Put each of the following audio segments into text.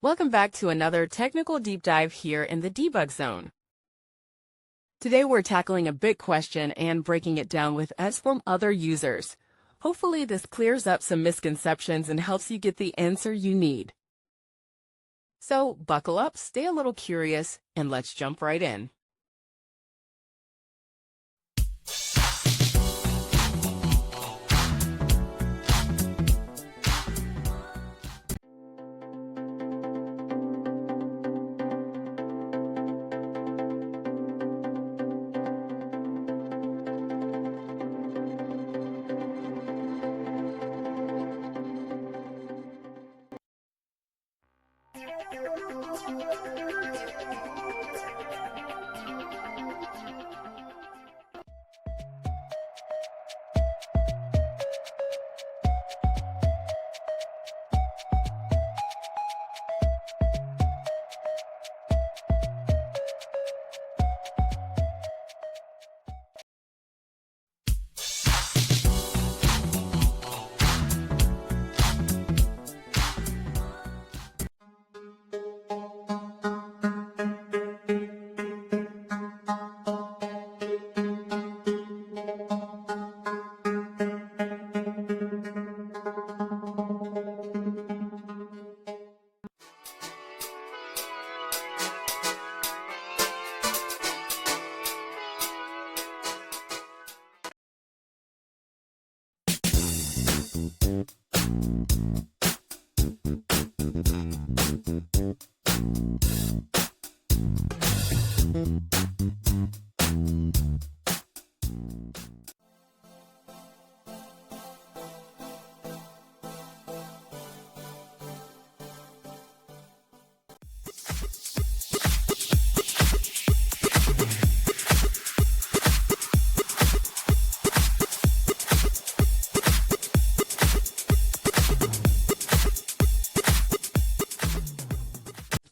Welcome back to another technical deep dive here in the debug zone. Today we're tackling a big question and breaking it down with us from other users. Hopefully this clears up some misconceptions and helps you get the answer you need. So buckle up, stay a little curious, and let's jump right in.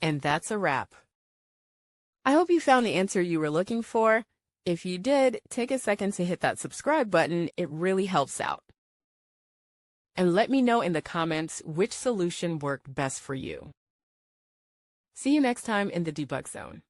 And that's a wrap. I hope you found the answer you were looking for. If you did, take a second to hit that subscribe button. It really helps out. And let me know in the comments which solution worked best for you. See you next time in the debug zone.